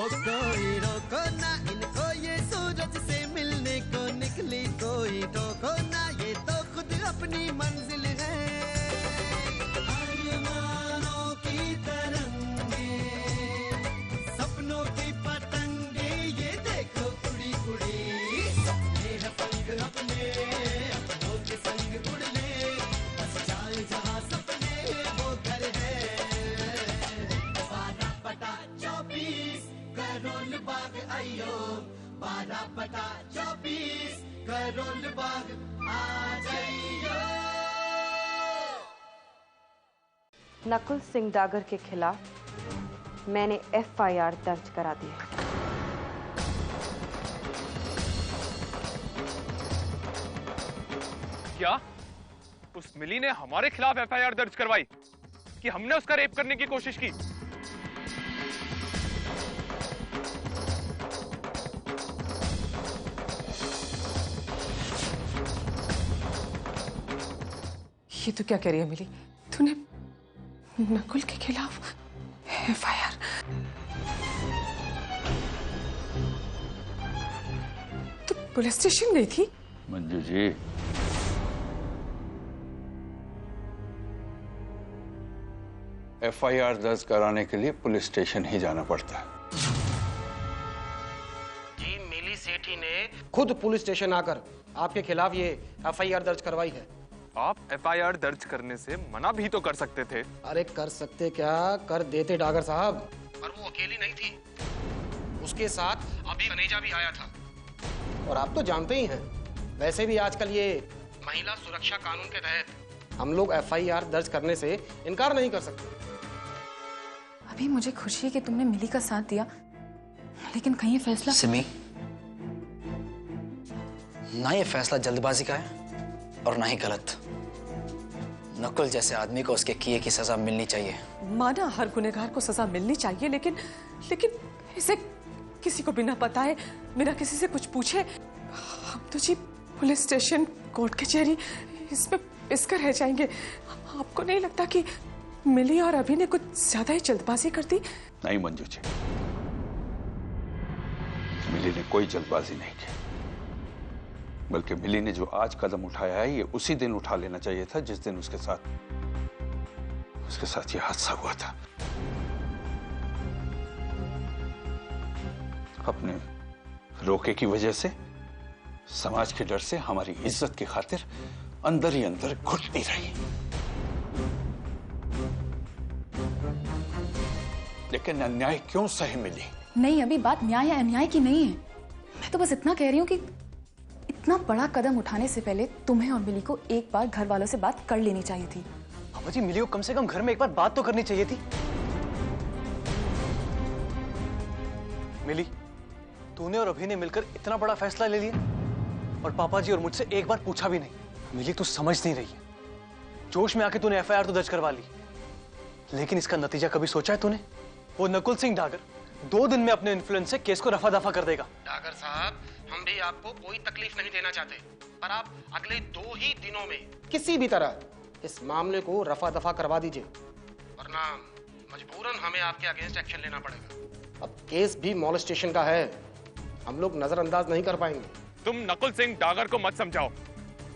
कोई रोको ना इनको, ये सूरज से मिलने को निकली, कोई रोको ना, ये तो खुद अपनी मंजिल है। आसमानों की तरंगे, सपनों की पतंगे, ये देखो उड़ी उड़ी, ये है पंख अपने, अपनों के संग उड़ ले, बस जाए जहां सपने वो घर है। 12 बटा 24 करोल बाग आइयो, 12 बटा 24 करोल बाग आ जाइयो। नकुल सिंह डागर के खिलाफ मैंने FIR दर्ज करा दी है। क्या उस मिली ने हमारे खिलाफ FIR दर्ज करवाई कि हमने उसका रेप करने की कोशिश की? ये तो क्या कह रही है मिली? तूने नकुल के खिलाफ FIR? तो पुलिस स्टेशन गई थी? मंजू जी, FIR दर्ज कराने के लिए पुलिस स्टेशन ही जाना पड़ता है। जी मिली सेठी ने खुद पुलिस स्टेशन आकर आपके खिलाफ ये FIR दर्ज करवाई है। आप FIR दर्ज करने से मना भी तो कर सकते थे। अरे कर सकते क्या, कर देते डागर साहब। पर वो अकेली नहीं थी, उसके साथ अभी कनेजा भी आया था। और आप तो जानते ही हैं, वैसे भी आजकल ये महिला सुरक्षा कानून के तहत हम लोग FIR दर्ज करने से इनकार नहीं कर सकते। अभी मुझे खुशी है कि तुमने मिली का साथ दिया, लेकिन कहीं ये फैसला सिमी, ना ये फैसला जल्दबाजी का है और ना ही गलत। नकुल जैसे आदमी को उसके किए की सजा मिलनी चाहिए। माना हर गुनहगार को सजा मिलनी चाहिए, लेकिन इसे किसी को बिना बताए, बिना किसी से कुछ पूछे, हम तो जी पुलिस स्टेशन, कोर्ट कचहरी इसमें पिसकर रह जाएंगे। आपको नहीं लगता कि मिली और अभी ने कुछ ज्यादा ही जल्दबाजी कर दी? नहीं मंजू जी, मिली ने कोई जल्दबाजी नहीं की, बल्कि मिली ने जो आज कदम उठाया है, ये उसी दिन उठा लेना चाहिए था जिस दिन उसके साथ ये हादसा हुआ था। अपने रोके की वजह से, समाज के डर से, हमारी इज्जत की खातिर अंदर ही अंदर घुटती रही। लेकिन अन्याय क्यों सही मिली? नहीं, अभी बात न्याय या अन्याय की नहीं है। मैं तो बस इतना कह रही हूँ कि इतना बड़ा कदम उठाने से पहले तुम्हें और मिली को एक बार घर वालों से बात कर लेनी चाहिए थी। पापा जी, मिली को कम से कम घर में एक बार बात तो करनी चाहिए थी। मिली, तूने और अभी ने मिलकर इतना बड़ा फैसला ले लिया और पापा जी और मुझसे एक बार पूछा भी नहीं। मिली, तू समझ नहीं रही है। जोश में आके तूने FIR तो दर्ज करवा ली, लेकिन इसका नतीजा कभी सोचा है तूने? वो नकुल सिंह डागर 2 दिन में अपने इन्फ्लुएंस से केस को रफा दफा कर देगा। डागर साहब, हम भी आपको कोई तकलीफ नहीं देना चाहते, पर आप अगले 2 ही दिनों में किसी भी तरह इस मामले को रफा दफा करवा दीजिए, वरना मजबूरन हमें आपके अगेंस्ट एक्शन लेना पड़ेगा। अब केस भी मॉलेस्टेशन का है, हम लोग नजरअंदाज नहीं कर पाएंगे। तुम नकुल सिंह डागर को मत समझाओ,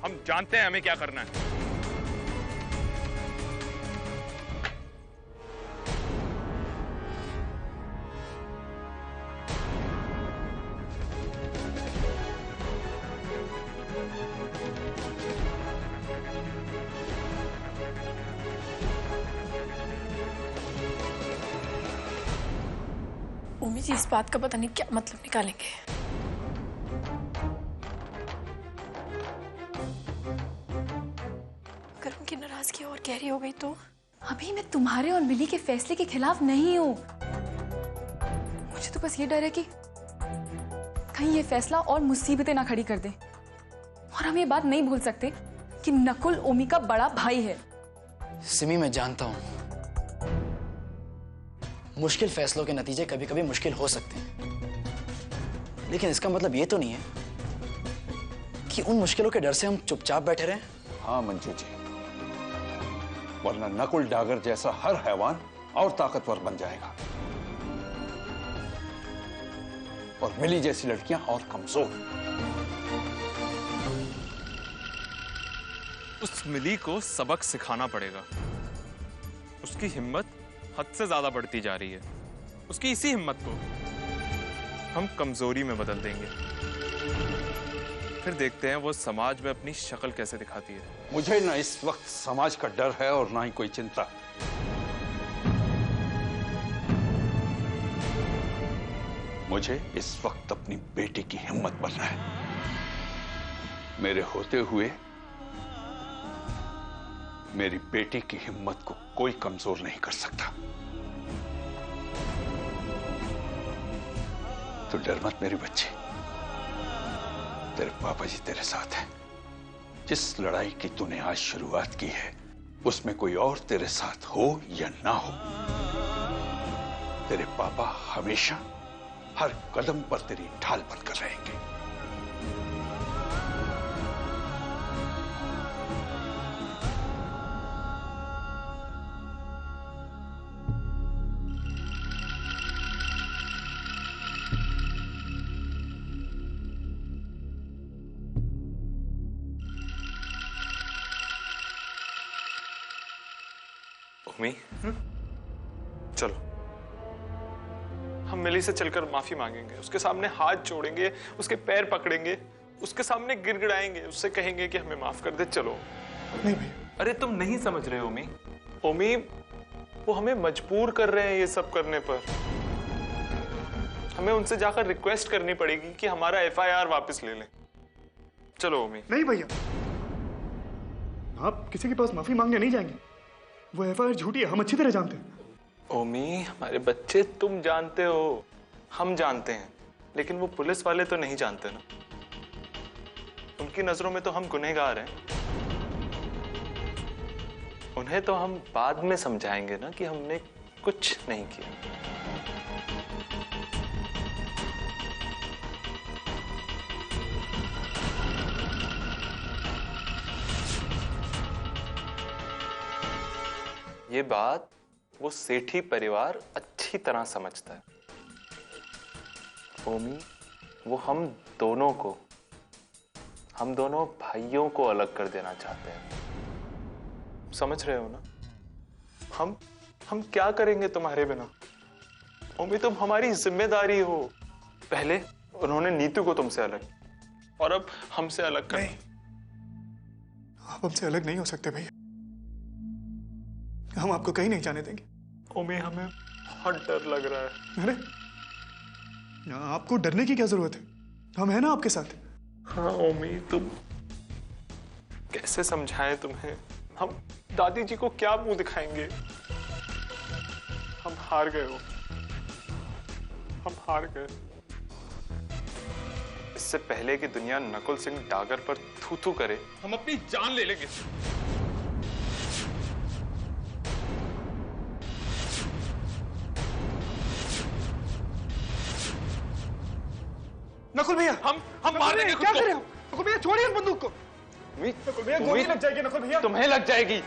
हम जानते हैं हमें क्या करना है। उम्मी जी इस बात का पता नहीं क्या मतलब निकालेंगे। अगर उनकी नाराजगी और गहरी हो गई तो? अभी मैं तुम्हारे और मिली के फैसले के खिलाफ नहीं हूँ। मुझे तो बस ये डर है कि कहीं ये फैसला और मुसीबतें ना खड़ी कर दे। और हम ये बात नहीं भूल सकते कि नकुल ओमी का बड़ा भाई है। सिमी, मैं जानता हूं मुश्किल फैसलों के नतीजे कभी कभी मुश्किल हो सकते हैं, लेकिन इसका मतलब ये तो नहीं है कि उन मुश्किलों के डर से हम चुपचाप बैठे रहें। हाँ मंजू जी, वरना नकुल डागर जैसा हर हैवान और ताकतवर बन जाएगा। और मिली जैसी लड़कियां और कमजोर। उस मिली को सबक सिखाना पड़ेगा। उसकी हिम्मत हद से ज्यादा बढ़ती जा रही है। उसकी इसी हिम्मत को हम कमजोरी में बदल देंगे। फिर देखते हैं वो समाज में अपनी शक्ल कैसे दिखाती है। मुझे ना इस वक्त समाज का डर है और ना ही कोई चिंता। मुझे इस वक्त अपनी बेटी की हिम्मत बनना है। मेरे होते हुए मेरी बेटी की हिम्मत को कोई कमजोर नहीं कर सकता। तो डर मत मेरी बच्ची, तेरे पापा जी तेरे साथ हैं। जिस लड़ाई की तूने आज शुरुआत की है उसमें कोई और तेरे साथ हो या ना हो, तेरे पापा हमेशा हर कदम पर तेरी ढाल बनकर रहेंगे। उम्मी, चलो हम मिली से चलकर माफी मांगेंगे, उसके सामने हाथ जोड़ेंगे, उसके पैर पकड़ेंगे, उसके सामने गिड़गिड़ाएंगे, उससे कहेंगे कि हमें माफ कर दे। चलो। नहीं भैया। अरे तुम नहीं समझ रहे हो उम्मी। उम्मी, वो हमें मजबूर कर रहे हैं ये सब करने पर। हमें उनसे जाकर रिक्वेस्ट करनी पड़ेगी कि हमारा FIR वापस ले लें। चलो उम्मी। नहीं भैया, आप किसी के पास माफी मांगने नहीं जाएंगे। वो FIR झूठी है, हम अच्छी तरह जानते हैं। ओमी, हमारे बच्चे, तुम जानते हो, हम जानते हैं, लेकिन वो पुलिस वाले तो नहीं जानते ना। उनकी नजरों में तो हम गुनहगार हैं। उन्हें तो हम बाद में समझाएंगे ना कि हमने कुछ नहीं किया। ये बात वो सेठी परिवार अच्छी तरह समझता है। ओमी, वो हम दोनों भाइयों को अलग कर देना चाहते हैं। समझ रहे हो ना? हम क्या करेंगे तुम्हारे बिना? ओमी, तुम हमारी जिम्मेदारी हो। पहले उन्होंने नीतू को तुमसे अलग, और अब हमसे अलग कर। नहीं, आप हमसे अलग नहीं हो सकते भैया। हम आपको कहीं नहीं जाने देंगे। ओमी, हमें बहुत डर लग रहा है। अरे, आपको डरने की क्या जरूरत है? हम हैं ना आपके साथ। हाँ ओमी, तुम कैसे समझाएं तुम्हें? हम दादी जी को क्या मुंह दिखाएंगे? हम हार गए हो, हम हार गए। इससे पहले कि दुनिया नकुल सिंह डागर पर थू थू करे, हम अपनी जान ले लेंगे। नकुल भैया, हम मार देंगे खुद क्या को। कर रहे हो? नकुल भैया, छोड़िए इस बंदूक को। नकुल भैया, गोली लग जाएगी। नकुल भैया, तुम्हें लग जाएगी।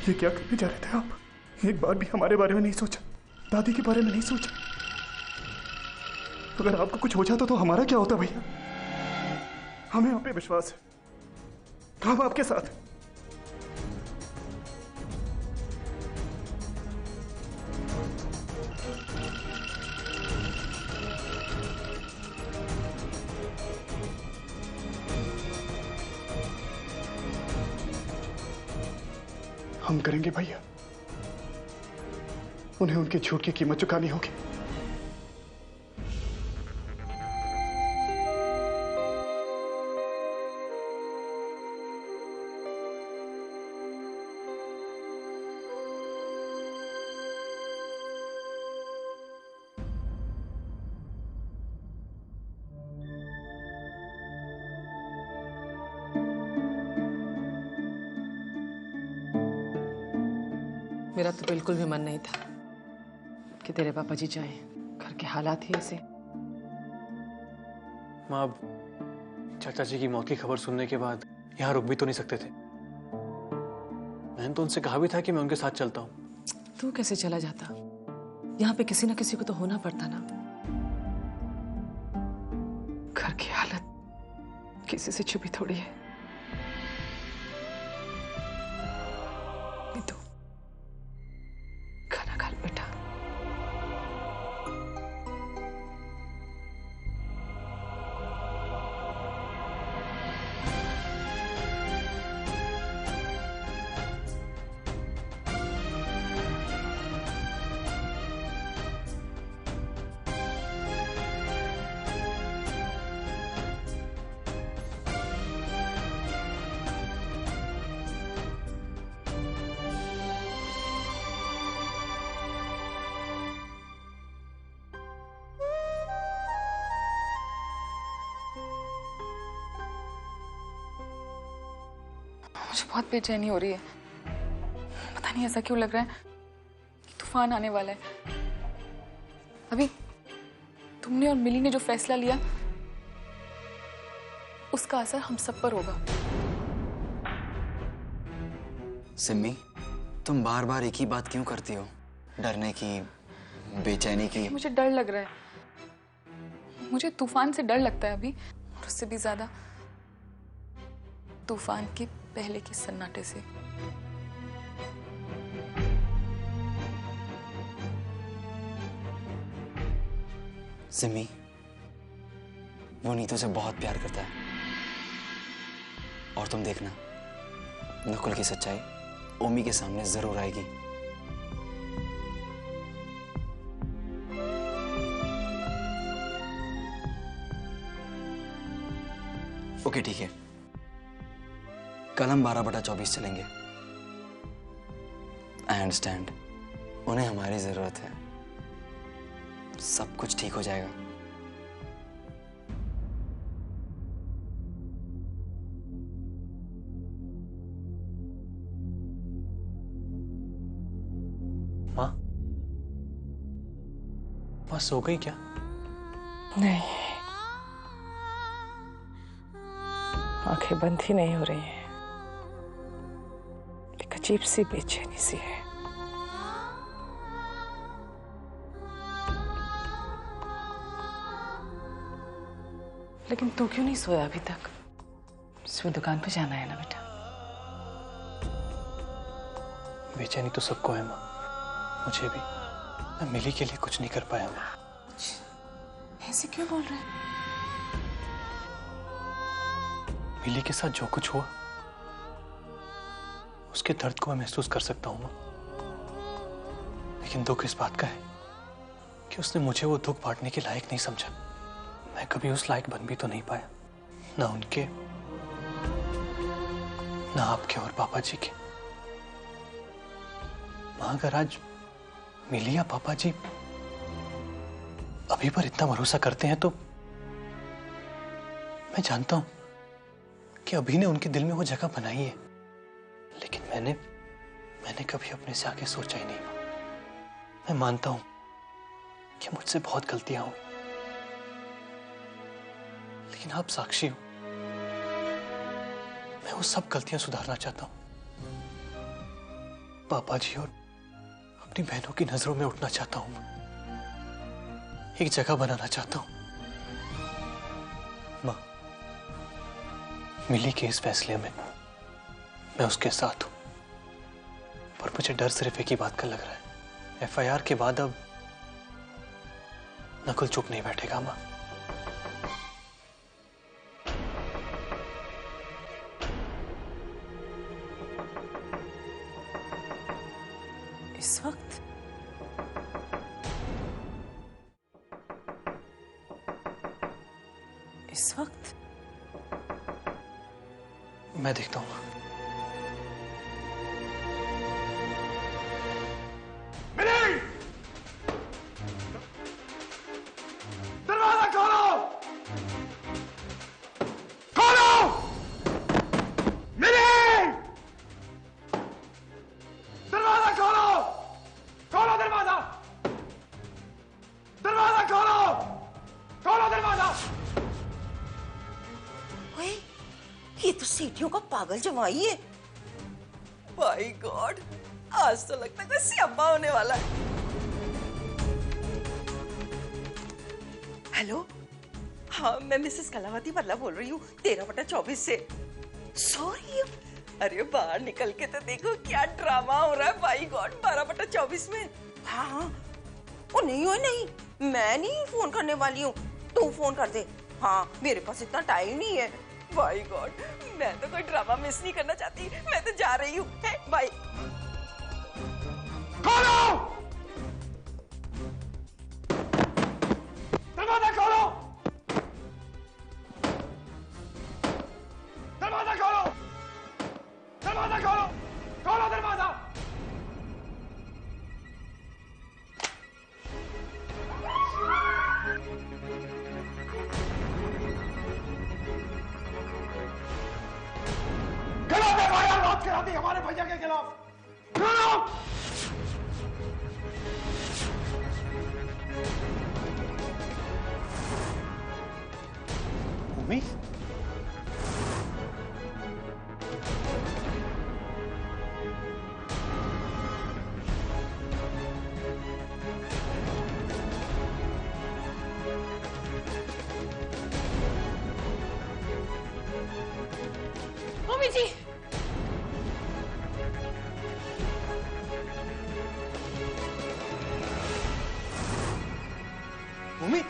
ये क्या करने जा रहे थे आप? एक बार भी हमारे बारे में नहीं सोचा, दादी के बारे में नहीं सोचा। अगर आपको कुछ हो जाता तो हमारा क्या होता भैया? हमें आप पे विश्वास है, हम आपके साथ हैं। हम करेंगे भैया, उन्हें उनके झूठ की कीमत चुकानी होगी। मेरा तो बिल्कुल भी मन नहीं था कि तेरे पापा जी जाएं। घर के हालात ही ऐसे। माँ, अब चाचा जी की मौत की खबर सुनने के बाद यहाँ रुक भी तो नहीं सकते थे। मैंने तो उनसे कहा भी था कि मैं उनके साथ चलता हूँ। तू कैसे चला जाता? यहाँ पे किसी ना किसी को तो होना पड़ता ना। घर की हालत किसी से छुपी थोड़ी है। नीतू, खाना खा बेटा। मुझे बहुत बेचैनी हो रही है। पता नहीं ऐसा क्यों लग रहा है कि तूफान आने वाला है। अभी तुमने और मिली ने जो फैसला लिया उसका असर हम सब पर होगा। सिम्मी, तुम बार बार एक ही बात क्यों करती हो? डरने की, बेचैनी की? मुझे डर लग रहा है। मुझे तूफान से डर लगता है अभी, और उससे भी ज्यादा तूफान के पहले के सन्नाटे से। सिमी, वो नीतू से बहुत प्यार करता है, और तुम देखना, नकुल की सच्चाई ओमी के सामने जरूर आएगी। ओके, ठीक है, कल हम 12/24 चलेंगे। आई अंडरस्टैंड, उन्हें हमारी जरूरत है। सब कुछ ठीक हो जाएगा। माँ, माँ सो गई क्या? नहीं, आंखें बंद ही नहीं हो रही हैं। एक अजीब सी बेचैनी सी है। लेकिन तू क्यों नहीं सोया अभी तक? सुबह दुकान पे जाना है ना बेटा। बेचैनी तो सबको है माँ, मुझे भी। मैं मिली के लिए कुछ नहीं कर पाया माँ। ऐसे क्यों बोल रहे हैं? मिली के साथ जो कुछ हुआ उसके दर्द को मैं महसूस कर सकता हूं मां, लेकिन दुख इस बात का है कि उसने मुझे वो दुख बांटने के लायक नहीं समझा। मैं कभी उस लायक बन भी तो नहीं पाया, ना उनके, ना आपके और पापा जी के। मां, अगर आज मिली या पापा जी अभी पर इतना भरोसा करते हैं तो मैं जानता हूं कि अभी ने उनके दिल में वो जगह बनाई है, लेकिन मैंने कभी अपने से आगे सोचा ही नहीं। मैं मानता हूं कि मुझसे बहुत गलतियां हुई, लेकिन आप साक्षी हो। मैं वो सब गलतियां सुधारना चाहता हूं। पापा जी और अपनी बहनों की नजरों में उठना चाहता हूं। एक जगह बनाना चाहता हूं। मां, मिली के इस फैसले में मैं उसके साथ हूं, पर मुझे डर सिर्फ एक ही बात का लग रहा है। एफआईआर के बाद अब नकुल चुप नहीं बैठेगा मां। इस वक्त मैं देखता हूं। दरवाजा खोलो! खोलो! मिली! दरवाजा खोलो! खोलो दरवाजा! लड़कियों का पागल जवाई है। बाय गॉड, आज तो लगता है कोई सियाम्मा होने वाला है। हेलो, हाँ मैं मिसेस कलावती वर्ला बोल रही हूँ 13/24 से। सॉरी, अरे बाहर निकल के तो देखो क्या ड्रामा हो रहा है। बाय गॉड, 12/24 में। हाँ हाँ, ओ नहीं हो नहीं, मैं नहीं फोन करने वाली हूँ, तू फोन कर दे। हाँ मेरे पास इतना टाइम नहीं है। बाय गॉड, मैं तो कोई ड्रामा मिस नहीं करना चाहती, मैं तो जा रही हूँ। बाय। खोलो, दरवाजा खोलो, दरवाजा खोलो, दरवाजा खोलो, खोलो दरवाजा। खिलाफ एफआईआर लॉन्च करा दी हमारे भैया के खिलाफ। मम्मी, मम्मी जी, मम्मी,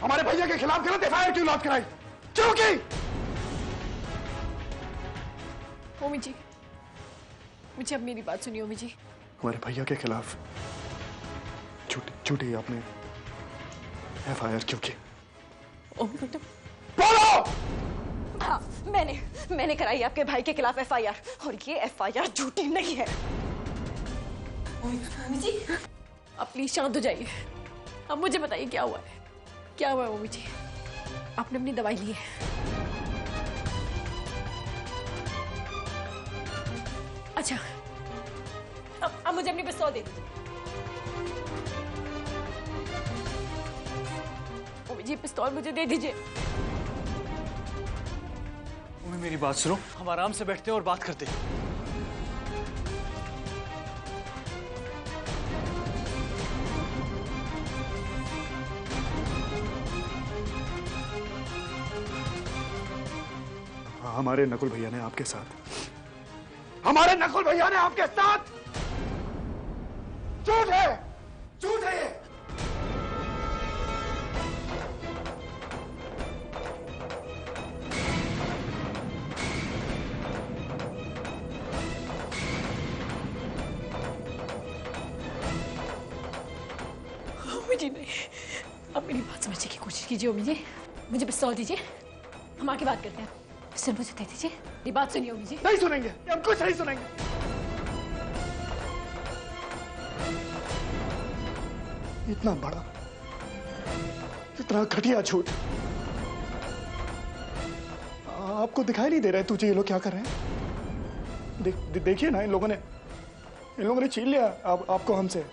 हमारे भैया के खिलाफ गलत एफआईआर क्यों लॉन्च कराई? क्यों की? मम्मी जी, मुझे अब मेरी बात सुनिए मम्मी जी। हमारे भैया के खिलाफ झूठी आपने एफआईआर क्यों की? ओ मैडम, बोलो। हाँ, मैंने कराई आपके भाई के खिलाफ एफआईआर, और ये एफआईआर झूठी नहीं है। मम्मी जी, आप प्लीज शांत हो जाइए। अब मुझे बताइए क्या हुआ है, क्या हुआ है मम्मी जी? आपने अपनी दवाई ली है? अच्छा, अब मुझे अपनी पिस्तौल दे दीजिए। मम्मी जी, पिस्तौल मुझे दे दीजिए। मम्मी मेरी बात सुनो, हम आराम से बैठते हैं और बात करते हैं। हमारे नकुल भैया ने आपके साथ, हमारे नकुल भैया ने आपके साथ झूठ है, झूठ है ये। मम्मी जी नहीं, अब मेरी बात समझने की कोशिश कीजिए मम्मी जी। मुझे पिस्तौल दीजिए, हम आके बात करते हैं। सिर मुझे दे दीजिए, ये बात सुनिए मम्मी जी। नहीं सुनेंगे, हम कुछ नहीं सुनेंगे। इतना बड़ा, इतना घटिया झूठ आपको दिखाई नहीं दे रहा है? तुझे ये लोग क्या कर रहे हैं? देखिए ना, इन लोगों ने छीन लिया आपको हमसे,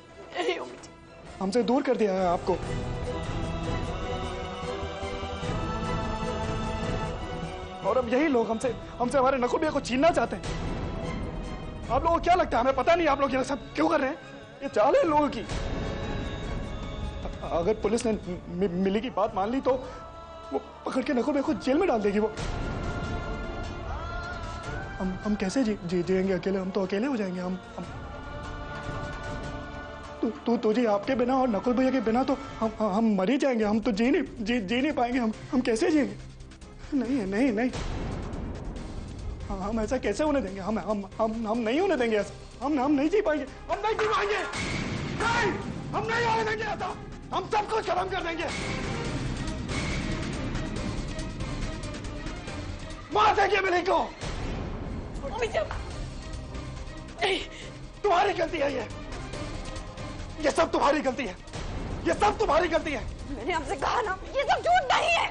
हमसे दूर कर दिया है आपको। और अब यही लोग हमसे हमारे नकुल भैया को छीनना चाहते हैं। आप लोगों को क्या लगता है, हमें पता नहीं आप लोग ये सब क्यों कर रहे हैं? ये चाल है लोगों की। अगर पुलिस ने मिली की बात मान ली तो वो पकड़ के नकुल भैया को जेल में डाल देगी। वो हम कैसे जिएंगे अकेले? हम तो अकेले हो जाएंगे। हम तुझे आपके बिना और नकुल भैया के बिना तो हम मर ही जाएंगे। हम तो जी नहीं पाएंगे। हम कैसे जिएंगे? नहीं, हम ऐसा कैसे होने देंगे? हम नहीं होने देंगे ऐसा। हम नहीं जी पाएंगे। हम नहीं जी पाएंगे। नहीं, हम नहीं होने देंगे ऐसा। हम सब कुछ खत्म कर देंगे। मार देंगे मिली को। तुम्हारी गलती है ये सब तुम्हारी गलती है। ये सब तुम्हारी गलती है। मैंने आपसे कहा ना, ये सब झूठ नहीं है।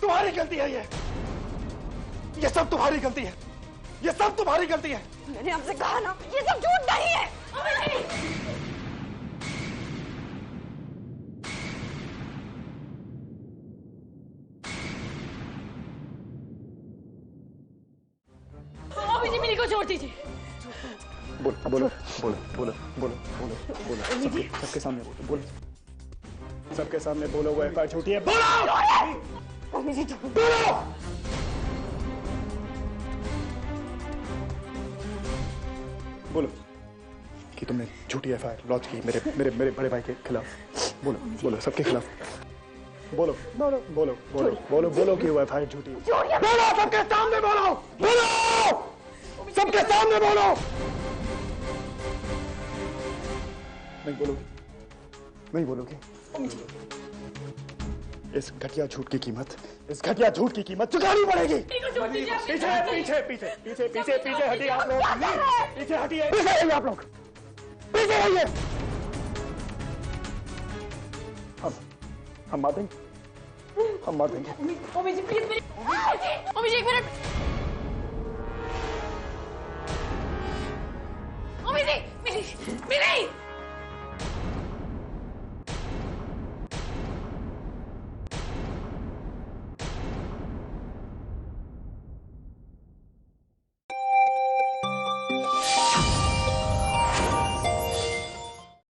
तुम्हारी गलती है ये सब तुम्हारी गलती है, ये सब तुम्हारी गलती है। मैंने आपसे कहा ना, ये सब झूठ नहीं है। अभी जी मिली को छोड़ दीजिए। बोलो बोलो बोलो बोलो बोलो बोलो बोलो सबके सामने बोलो, सबके सामने बोलो वो एफआईआर झूठी है। बोलो बोलो बोलो कि तुमने झूठी एफआईआर लॉन्च की मेरे मेरे मेरे बड़े भाई के खिलाफ। बोलो बोलो सबके खिलाफ बोलो बोलो बोलो बोलो बोलो बोलो कि वो एफआईआर झूठी है। बोलो सबके सामने बोलो, बोलो सबके सामने बोलो। नहीं बोलोगे, नहीं बोलोगे। इस घटिया झूठ की कीमत, इस घटिया झूठ की कीमत चुकानी पड़ेगी। पीछे पीछे पीछे पीछे पीछे पीछे हटिए आप लोग, पीछे हटिए, पीछे आइए आप लोग, पीछे आइए। हम मार देंगे, हम मार देंगे। ओमी जी प्लीज, ओमी जी एक मिनट। ओमी जी मिली मिली